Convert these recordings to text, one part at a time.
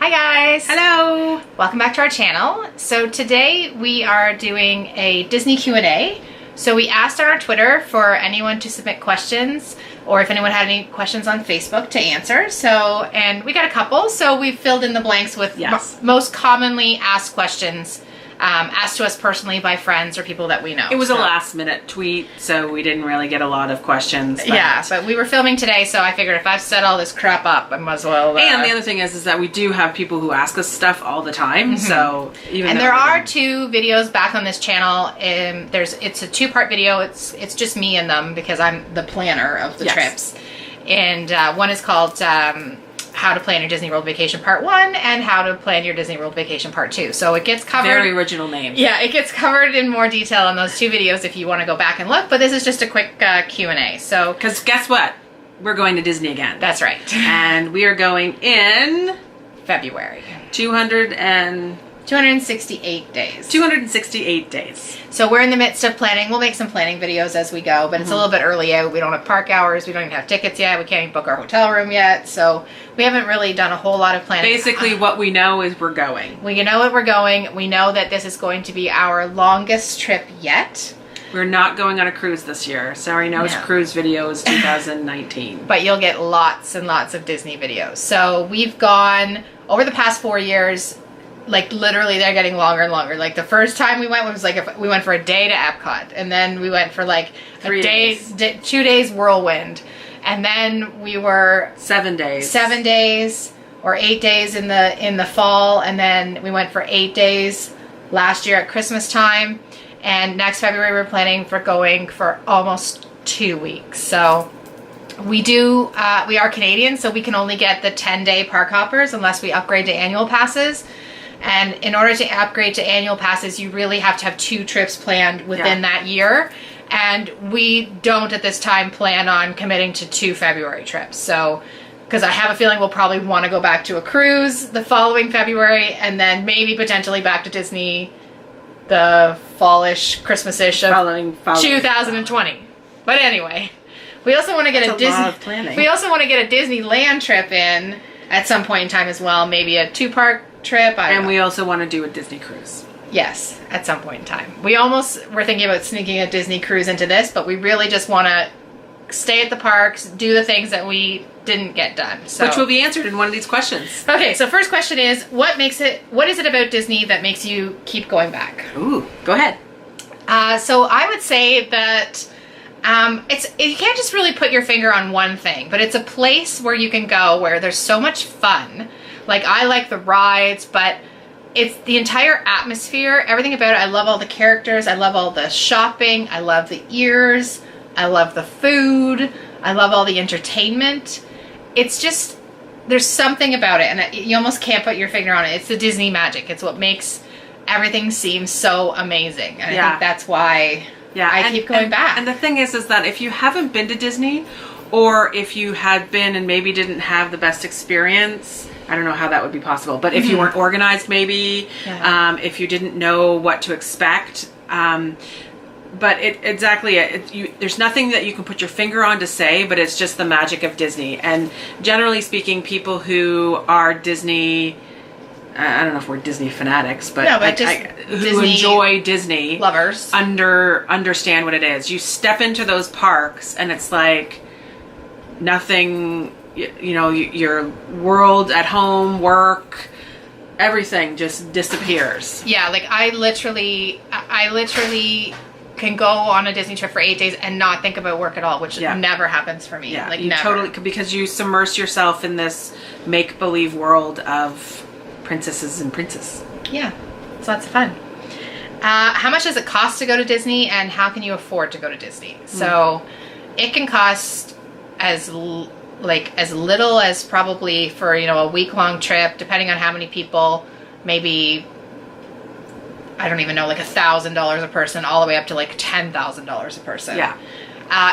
Hi guys! Hello! Welcome back to our channel. So today we are doing a Disney Q&A. So we asked on our Twitter for anyone to submit questions, or if anyone had any questions on Facebook to answer. And we got a couple, so we filled in the blanks with most commonly asked questions asked to us personally by friends or people that we know. It was a last minute tweet, so we didn't really get a lot of questions. But we were filming today, so I figured if I've set all this crap up, I might as well... And the other thing is that we do have people who ask us stuff all the time, so even And there are two videos back on this channel. It's a two-part video. It's just me in them because I'm the planner of the trips. And one is called... How to Plan Your Disney World Vacation Part 1 and How to Plan Your Disney World Vacation Part 2. So it gets covered... Very original name. Yeah, it gets covered in more detail in those two videos if you want to go back and look, but this is just a quick Q&A. So, because guess what? We're going to Disney again. That's right. And we are going in... February. 268 days. 268 days. So we're in the midst of planning. We'll make some planning videos as we go, but it's a little bit early out. We don't have park hours. We don't even have tickets yet. We can't even book our hotel room yet. So we haven't really done a whole lot of planning. Basically, what we know is we're going. We know that we're going. We know that this is going to be our longest trip yet. We're not going on a cruise this year. Sorry, no cruise videos 2019. But you'll get lots and lots of Disney videos. So we've gone, over the past 4 years, like literally they're getting longer and longer. Like the first time we went was like we went for a day to Epcot, and then we went for like 2 days whirlwind, and then we were 7 days or 8 days in the fall, and then we went for 8 days last year at Christmas time, and next February we're planning for going for almost 2 weeks. So we are Canadian, so we can only get the 10-day park hoppers unless we upgrade to annual passes. And in order to upgrade to annual passes, you really have to have 2 trips planned within that year. And we don't at this time plan on committing to 2 February trips. So, because I have a feeling we'll probably want to go back to a cruise the following February, and then maybe potentially back to Disney the fallish, Christmas-ish of following 2020. But anyway, we also want to get We also want to get a Disneyland trip in at some point in time as well. Maybe a 2-park trip. And we also want to do a Disney cruise. Yes, at some point in time. We almost were thinking about sneaking a Disney cruise into this, but we really just want to stay at the parks, do the things that we didn't get done. So. Which will be answered in one of these questions. Okay, so first question is, what is it about Disney that makes you keep going back? Ooh, go ahead. So I would say that you can't just really put your finger on one thing, but it's a place where you can go where there's so much fun. Like, I like the rides, but it's the entire atmosphere, everything about it. I love all the characters. I love all the shopping. I love the ears. I love the food. I love all the entertainment. It's just, there's something about it, and you almost can't put your finger on it. It's the Disney magic. It's what makes everything seem so amazing. And I think that's why I keep going back. And the thing is that if you haven't been to Disney, or if you had been and maybe didn't have the best experience, I don't know how that would be possible, but if you weren't organized maybe, if you didn't know what to expect, but there's nothing that you can put your finger on to say, but it's just the magic of Disney. And generally speaking, people who are Disney, I don't know if we're Disney fanatics, but, who enjoy Disney lovers understand what it is. You step into those parks and it's like nothing, your world at home, work, everything just disappears. Yeah, like I literally can go on a Disney trip for 8 days and not think about work at all, which never happens for me. Yeah, like you never. Totally, because you submerse yourself in this make-believe world of princesses and princes. Yeah, it's lots of fun. How much does it cost to go to Disney, and how can you afford to go to Disney? So it can cost as little as probably for a week-long trip, depending on how many people, maybe I don't even know, like $1,000 a person, all the way up to like $10,000 a person. Yeah.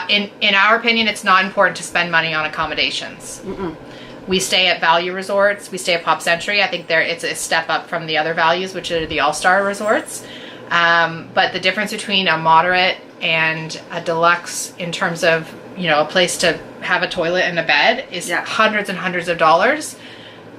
In our opinion, it's not important to spend money on accommodations. We stay at value resorts. We stay at Pop Century. I think it's a step up from the other values, which are the all-star resorts. But the difference between a moderate and a deluxe in terms of, a place to have a toilet and a bed is hundreds and hundreds of dollars.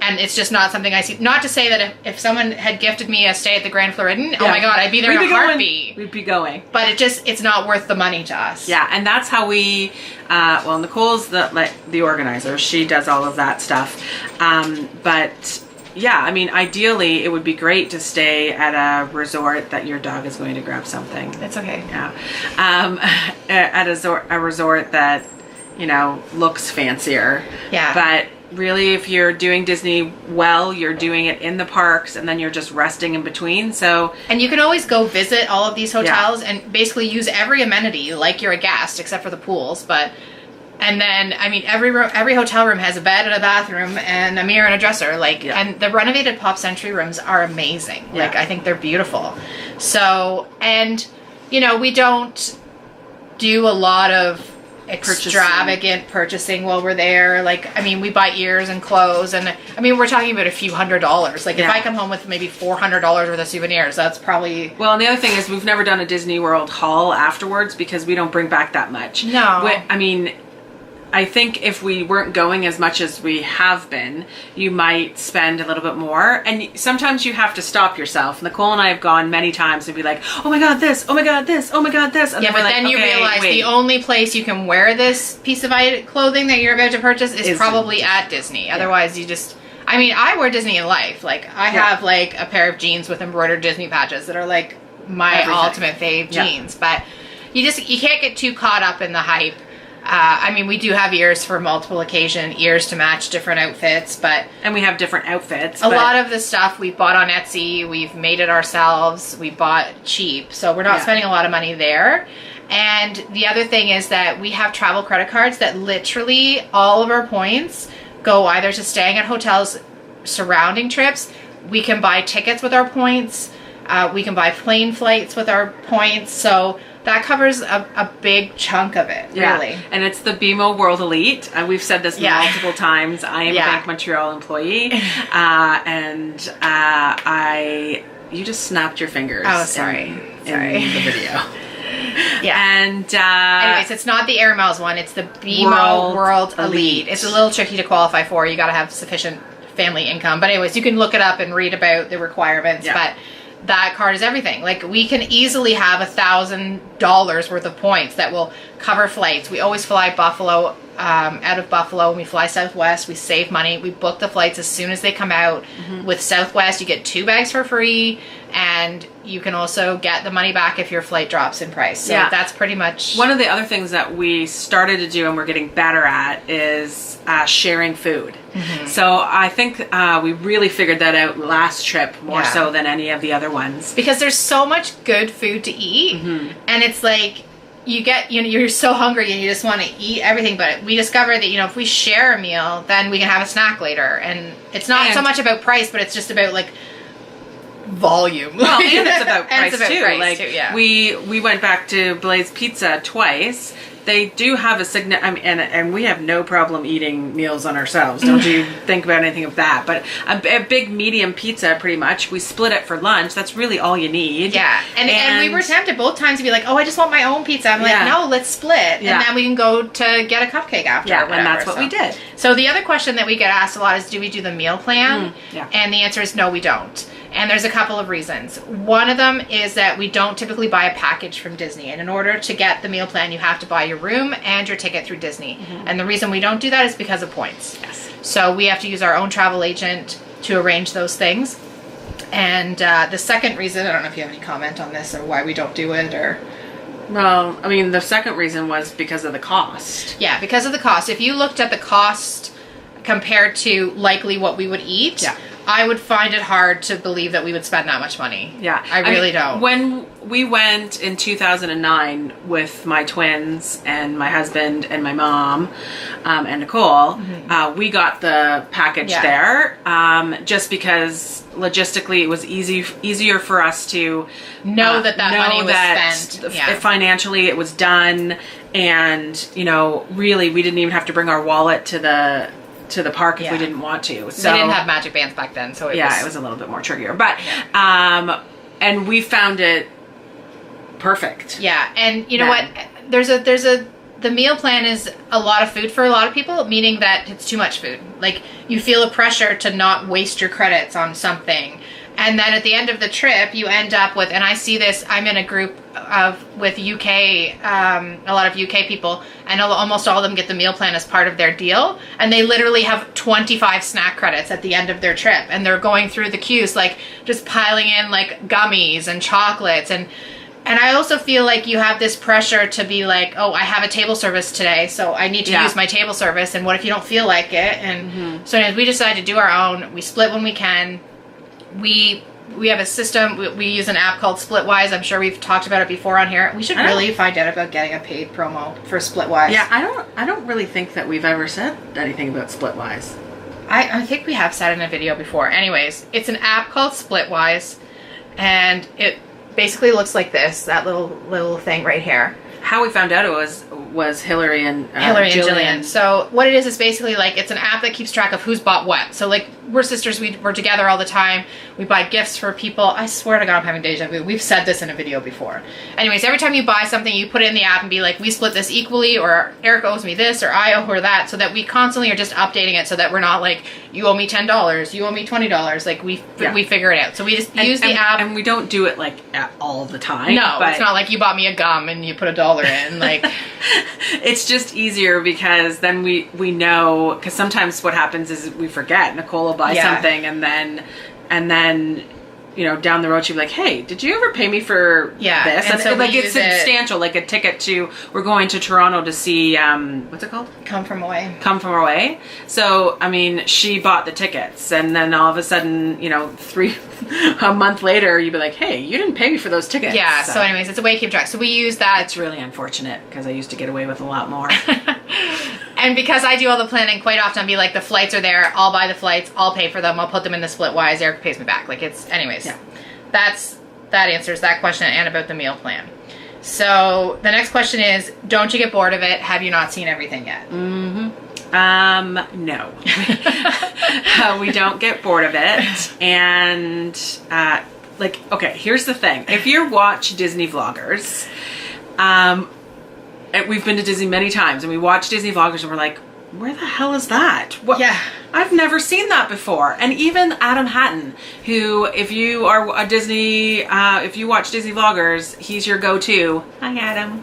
And it's just not something I see. Not to say that if someone had gifted me a stay at the Grand Floridian, oh my God, I'd be there in a heartbeat. We'd be going. But it's not worth the money to us. Yeah, and that's how we, well, Nicole's the organizer. She does all of that stuff. But yeah, I mean, ideally, it would be great to stay at a resort that your dog is going to grab something. It's okay. Yeah. At a resort that, you know, looks fancier. Yeah. But really, if you're doing Disney well, you're doing it in the parks, and then you're just resting in between. So, and you can always go visit all of these hotels and basically use every amenity like you're a guest, except for the pools. And then, I mean, every hotel room has a bed and a bathroom and a mirror and a dresser. Like, and the renovated Pop Century rooms are amazing. Yeah. Like, I think they're beautiful. So, and you know, we don't do a lot of extravagant purchasing while we're there. Like, I mean, we buy ears and clothes, and I mean, we're talking about a few $100s. Like, if I come home with maybe $400 worth of souvenirs, that's probably... Well, and the other thing is we've never done a Disney World haul afterwards because we don't bring back that much. No. I mean, I think if we weren't going as much as we have been, you might spend a little bit more. And sometimes you have to stop yourself. Nicole and I have gone many times and be like, oh my God, this, oh my God, this, oh my God, this. And yeah, but then you realize the only place you can wear this piece of clothing that you're about to purchase is probably at Disney. Otherwise, you just... I mean, I wear Disney in life. Like, I have like a pair of jeans with embroidered Disney patches that are like my ultimate fave jeans. But you can't get too caught up in the hype. I mean, we do have ears for multiple ears to match different outfits, and we have different outfits. A lot of the stuff we bought on Etsy, we've made it ourselves. We bought cheap, so we're not spending a lot of money there. And the other thing is that we have travel credit cards that literally all of our points go either to staying at hotels surrounding trips. We can buy tickets with our points. We can buy plane flights with our points. So that covers a big chunk of it, really. And it's the BMO World Elite. We've said this multiple times. I am a Bank Montreal employee. You just snapped your fingers. Oh, sorry. In the video. And anyways, it's not the Air Miles one. It's the BMO World Elite. It's a little tricky to qualify for. You got to have sufficient family income. But anyways, you can look it up and read about the requirements. But that card is everything. Like, we can easily have $1,000 worth of points that will cover flights. We always fly Buffalo, out of Buffalo. When we fly Southwest, we save money. We book the flights as soon as they come out. With Southwest, you get 2 bags for free, and you can also get the money back if your flight drops in price. So that's pretty much... One of the other things that we started to do and we're getting better at is sharing food. So I think we really figured that out last trip more so than any of the other ones. Because there's so much good food to eat, and it's like... you're so hungry and you just want to eat everything, but we discovered that, if we share a meal, then we can have a snack later. And it's not so much about price, but it's just about like volume. Well, and it's about price price too. We went back to Blaze Pizza twice. They do have a and we have no problem eating meals on ourselves. Don't you think about anything of that. But a big medium pizza, pretty much. We split it for lunch. That's really all you need. Yeah. And we were tempted both times to be like, oh, I just want my own pizza. I'm like, no, let's split. And then we can go to get a cupcake after. Yeah, and that's what we did. So the other question that we get asked a lot is, do we do the meal plan? Yeah. And the answer is no, we don't. And there's a couple of reasons. One of them is that we don't typically buy a package from Disney. And in order to get the meal plan, you have to buy your room and your ticket through Disney. And the reason we don't do that is because of points. Yes. So we have to use our own travel agent to arrange those things. And the second reason, I don't know if you have any comment on this or why we don't do it or... Well, I mean, the second reason was because of the cost. Yeah, because of the cost. If you looked at the cost compared to likely what we would eat... I would find it hard to believe that we would spend that much money. Yeah. I really don't. When we went in 2009 with my twins and my husband and my mom and Nicole, we got the package there just because logistically it was easier for us to know that money was spent. Financially it was done, and really we didn't even have to bring our wallet to the park if we didn't want to. So we didn't have magic bands back then, so it was a little bit more trickier. But and we found it perfect. Yeah, and you know what? There's the meal plan is a lot of food for a lot of people, meaning that it's too much food. Like, you feel a pressure to not waste your credits on something. And then at the end of the trip, you end up with, and I see this, I'm in a group with UK, a lot of UK people, and almost all of them get the meal plan as part of their deal. And they literally have 25 snack credits at the end of their trip. And they're going through the queues, like just piling in like gummies and chocolates. And I also feel like you have this pressure to be like, oh, I have a table service today, so I need to use my table service. And what if you don't feel like it? And so anyways, we decided to do our own. We split when we can. We have a system. We use an app called Splitwise. I'm sure we've talked about it before on here. We should really find out about getting a paid promo for Splitwise. Yeah, I don't really think that we've ever said anything about Splitwise. I think we have said it in a video before. Anyways, it's an app called Splitwise, and it basically looks like this. That little thing right here. How we found out it was Hillary and Jillian. So what it is basically like, it's an app that keeps track of who's bought what. So like, we're sisters, we're together all the time. We buy gifts for people. I swear to God, I'm having deja vu. We've said this in a video before. Anyways, every time you buy something, you put it in the app and be like, we split this equally, or Erica owes me this, or I owe her that, so that we constantly are just updating it, so that we're not like, you owe me $10, you owe me $20. Like, we figure it out. So we just use the app. And we don't do it like all the time. No, but it's not like you bought me a gum and you put $1 in. Like, it's just easier because then we know, because sometimes what happens is we forget. Nicole will buy something and then down the road she'll be like, hey, did you ever pay me for this? And so like, it's substantial, like a ticket to, we're going to Toronto to see, what's it called? Come From Away. Come From Away. So, I mean, she bought the tickets, and then all of a sudden, a month later, you'd be like, hey, you didn't pay me for those tickets. Yeah, so anyways, it's a way to keep track. So we use that. It's really unfortunate, because I used to get away with a lot more. And because I do all the planning, quite often I'll be like, the flights are there, I'll buy the flights, I'll pay for them, I'll put them in the Splitwise, Eric pays me back. Like, it's, anyways, that answers that question and about the meal plan. So the next question is, don't you get bored of it? Have you not seen everything yet? No. We don't get bored of it. And, okay, here's the thing. If you watch Disney vloggers, we've been to Disney many times, and we watch Disney vloggers and we're like, where the hell is that? What? Yeah. I've never seen that before. And even Adam Hatton, who, if you are a Disney, if you watch Disney vloggers, he's your go-to. Hi, Adam.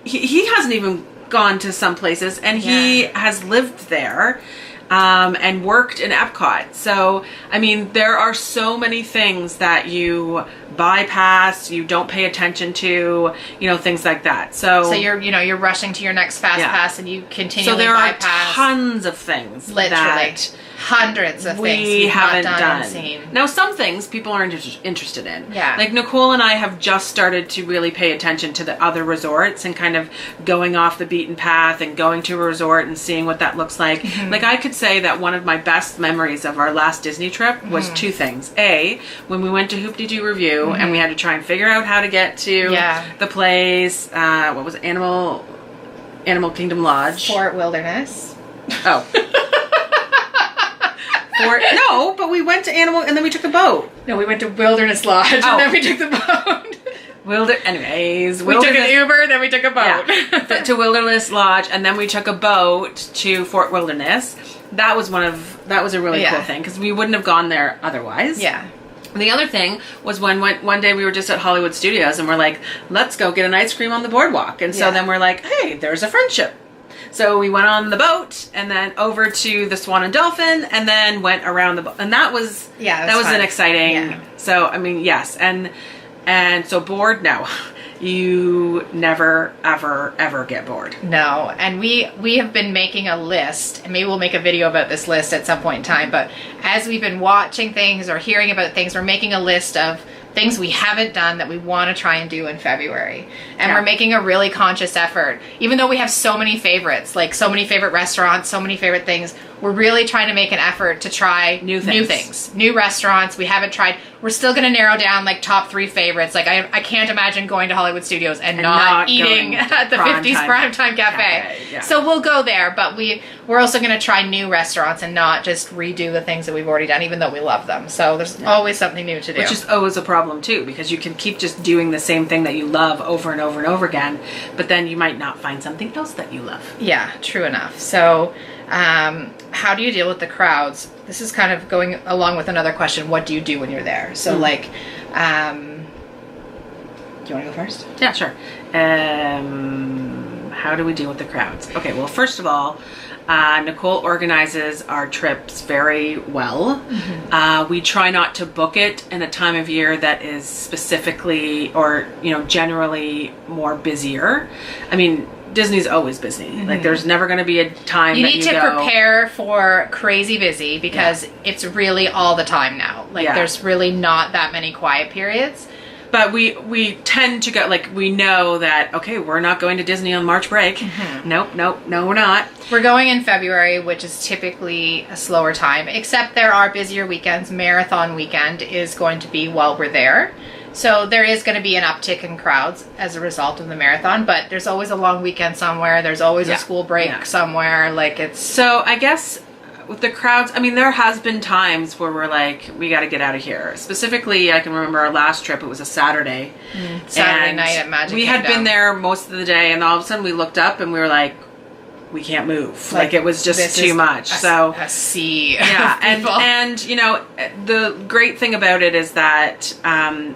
He hasn't even gone to some places, and he has lived there. And worked in Epcot. So, I mean, there are so many things that you bypass, you don't pay attention to, things like that. So you're rushing to your next fast pass, and you continually bypass. So there are tons of things literally that hundreds of things we haven't done. And seen. Now, some things people are interested in. Yeah. Like, Nicole and I have just started to really pay attention to the other resorts and kind of going off the beaten path and going to a resort and seeing what that looks like. Mm-hmm. Like, I could say that one of my best memories of our last Disney trip was two things. A, when we went to Hoop-Dee-Doo Review and we had to try and figure out how to get to the place. What was it? Animal Kingdom Lodge. Fort Wilderness. Oh. No, but we went to Animal, and then we took the boat. No, we went to Wilderness Lodge, and then we took the boat. Anyways, we took an Uber, then we took a boat. Yeah, to Wilderness Lodge, and then we took a boat to Fort Wilderness. That was a really cool thing, because we wouldn't have gone there otherwise. Yeah. And the other thing was when one day we were just at Hollywood Studios, and we're like, let's go get an ice cream on the boardwalk. And so then we're like, hey, there's a friendship. So we went on the boat, and then over to the Swan and Dolphin, and then went around the boat. And that was an exciting. Yeah. So, I mean, yes. And so bored? No. You never, ever, ever get bored. No. And we have been making a list, and maybe we'll make a video about this list at some point in time, but as we've been watching things or hearing about things, we're making a list of things we haven't done that we want to try and do in February. And we're making a really conscious effort. Even though we have so many favorites, like so many favorite restaurants, so many favorite things, we're really trying to make an effort to try new things, new restaurants. We haven't tried. We're still going to narrow down like top 3 favorites. Like I can't imagine going to Hollywood Studios and not eating at the 50s Primetime Cafe. Yeah. So we'll go there, but we're also going to try new restaurants and not just redo the things that we've already done, even though we love them. So there's always something new to do. Which is always a problem too, because you can keep just doing the same thing that you love over and over and over again, but then you might not find something else that you love. Yeah, true enough. So how do you deal with the crowds? This is kind of going along with another question. What do you do when you're there? So like, do you want to go first? Yeah, sure. How do we deal with the crowds? Okay, well, first of all, Nicole organizes our trips very well. Mm-hmm. We try not to book it in a time of year that is specifically or, generally more busier. I mean, Disney's always busy. Mm-hmm. Like there's never going to be a time you need to prepare for crazy busy because it's really all the time now. Like there's really not that many quiet periods. But we tend to go, like, we know that, okay, we're not going to Disney on March break. Mm-hmm. No, we're not. We're going in February, which is typically a slower time, except there are busier weekends. Marathon weekend is going to be while we're there. So there is going to be an uptick in crowds as a result of the marathon, but there's always a long weekend somewhere. There's always a school break somewhere. Like it's... So I guess with the crowds, I mean, there has been times where we're like, we got to get out of here. Specifically, I can remember our last trip, it was a Saturday. Saturday night at Magic We Kingdom. had been there most of the day, and all of a sudden we looked up and we were like, we can't move. Like it was just too much. So a sea. Yeah, and the great thing about it is that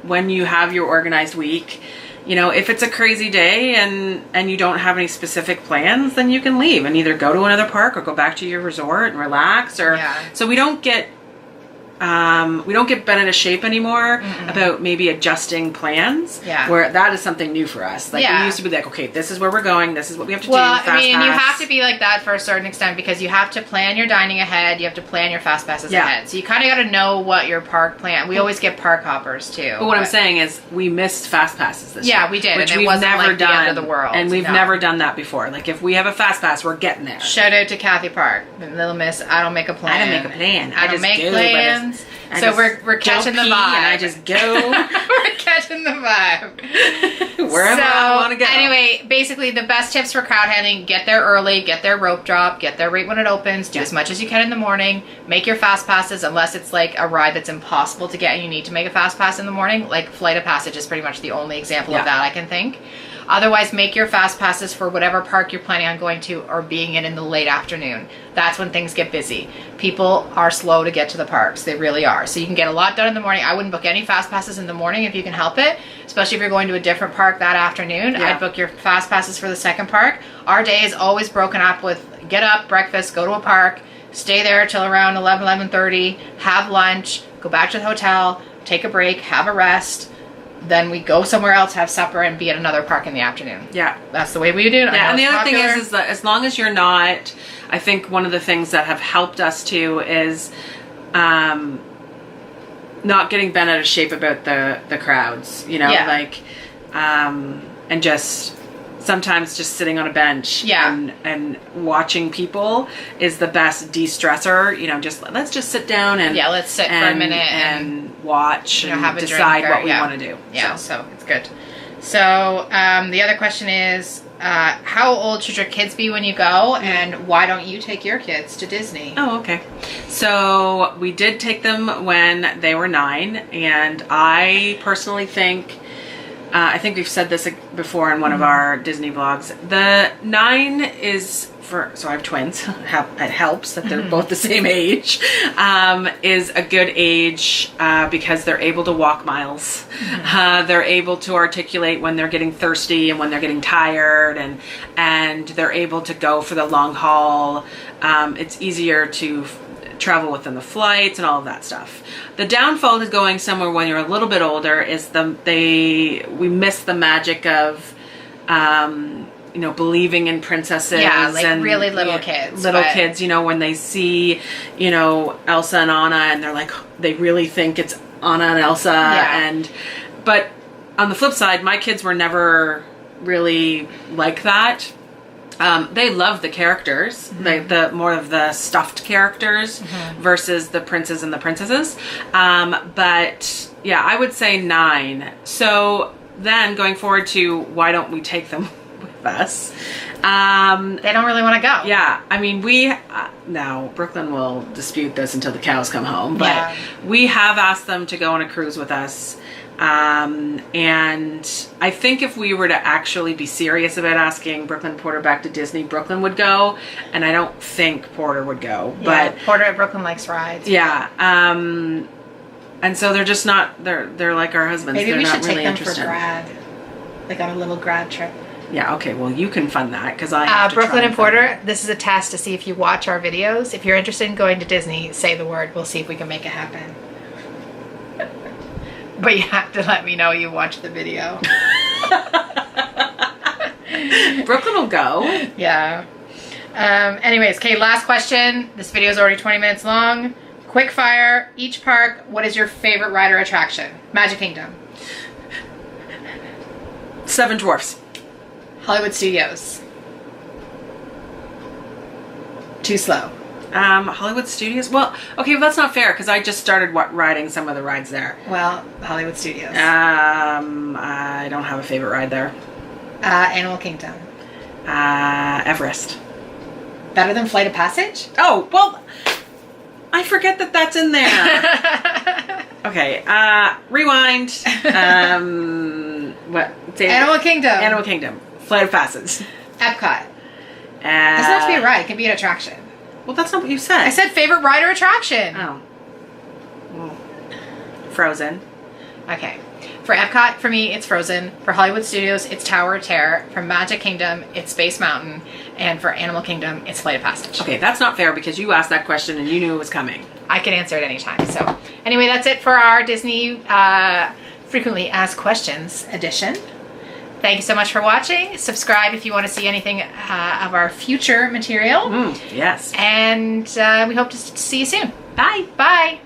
when you have your organized week, if it's a crazy day and you don't have any specific plans, then you can leave and either go to another park or go back to your resort and relax. So we don't get bent out of shape anymore about maybe adjusting plans. Yeah. Where that is something new for us. Like we used to be like, okay, this is where we're going. This is what we have to do. Well, I mean, you have to be like that for a certain extent because you have to plan your dining ahead. You have to plan your fast passes ahead. So you kind of got to know what your park plan. We always get park hoppers too. But what I'm saying is we missed fast passes this year. Yeah, we did. Which and we've never like done. The end of the world. And we've never done that before. Like if we have a fast pass, we're getting there. Shout out to Kathy Park, Little Miss. I don't make a plan. I don't make a plan. I don't make plans. So we're catching the vibe. And I just go. We're catching the vibe. Wherever I want to go. Anyway, basically the best tips for crowd handling, get there early, get their rope drop, get there right when it opens, do as much as you can in the morning, make your fast passes unless it's like a ride that's impossible to get and you need to make a fast pass in the morning. Like Flight of Passage is pretty much the only example of that I can think. Otherwise, make your fast passes for whatever park you're planning on going to or being in the late afternoon. That's when things get busy. People are slow to get to the parks. They really are. So you can get a lot done in the morning. I wouldn't book any fast passes in the morning if you can help it, especially if you're going to a different park that afternoon. I'd book your fast passes for the second park. Our day is always broken up with get up, breakfast, go to a park, stay there till around 11:30, have lunch, go back to the hotel, take a break, have a rest. Then we go somewhere else, have supper, and be at another park in the afternoon. Yeah. That's the way we do it. Yeah, and the other thing is that as long as you're not, I think one of the things that have helped us too is not getting bent out of shape about the crowds, and just sometimes just sitting on a bench and watching people is the best de-stressor. Let's just sit down and let's sit for a minute and watch and have a decide drink what we want to do. Yeah, so it's good. So the other question is, how old should your kids be when you go, and why don't you take your kids to Disney? Oh, okay. So we did take them when they were 9, and I personally think, I think we've said this before in one of our Disney vlogs. The 9 is so I have twins. It helps that they're both the same age. Is a good age because they're able to walk miles. They're able to articulate when they're getting thirsty and when they're getting tired, and they're able to go for the long haul. It's easier to travel within the flights and all of that stuff. The downfall is going somewhere when you're a little bit older is we miss the magic of believing in princesses. Yeah, like and really little kids. Kids, when they see, Elsa and Anna and they're like, they really think it's Anna and Elsa. Yeah. But on the flip side, my kids were never really like that. They love the characters, the more of the stuffed characters versus the princes and the princesses. But yeah, I would say 9. So then going forward to why don't we take them with us? They don't really want to go. Yeah, I mean, now Brooklyn will dispute this until the cows come home, but we have asked them to go on a cruise with us. And I think if we were to actually be serious about asking Brooklyn Porter back to Disney, Brooklyn would go, and I don't think Porter would go. Yeah, but Porter at Brooklyn likes rides. Yeah. And so they're just not. They're like our husbands. Maybe they're we not should really take them interested. for grad, like on a little grad trip. Yeah. Okay. Well, you can fund that because I. Have to Brooklyn try and Porter. This is a test to see if you watch our videos. If you're interested in going to Disney, say the word. We'll see if we can make it happen. But you have to let me know you watched the video. Brooklyn will go. Yeah. Anyways, okay, last question. This video is already 20 minutes long. Quick fire. Each park, what is your favorite ride or attraction? Magic Kingdom. 7 Dwarfs. Hollywood Studios. Too slow. Hollywood Studios. Well, okay, well, that's not fair because I just started riding some of the rides there. Well, Hollywood Studios. I don't have a favorite ride there. Animal Kingdom. Everest. Better than Flight of Passage? Oh, well, I forget that that's in there. Okay, rewind. What? Animal Kingdom. Animal Kingdom. Flight of Passage. Epcot. It doesn't have to be a ride. It can be an attraction. Well, that's not what you said. I said favorite ride or attraction. Oh. Well, Frozen. Okay. For Epcot, for me, it's Frozen. For Hollywood Studios, it's Tower of Terror. For Magic Kingdom, it's Space Mountain. And for Animal Kingdom, it's Flight of Passage. Okay, that's not fair because you asked that question and you knew it was coming. I can answer it anytime. So anyway, that's it for our Disney Frequently Asked Questions edition. Thank you so much for watching. Subscribe if you want to see anything of our future material. Yes. And we hope to see you soon. Bye. Bye.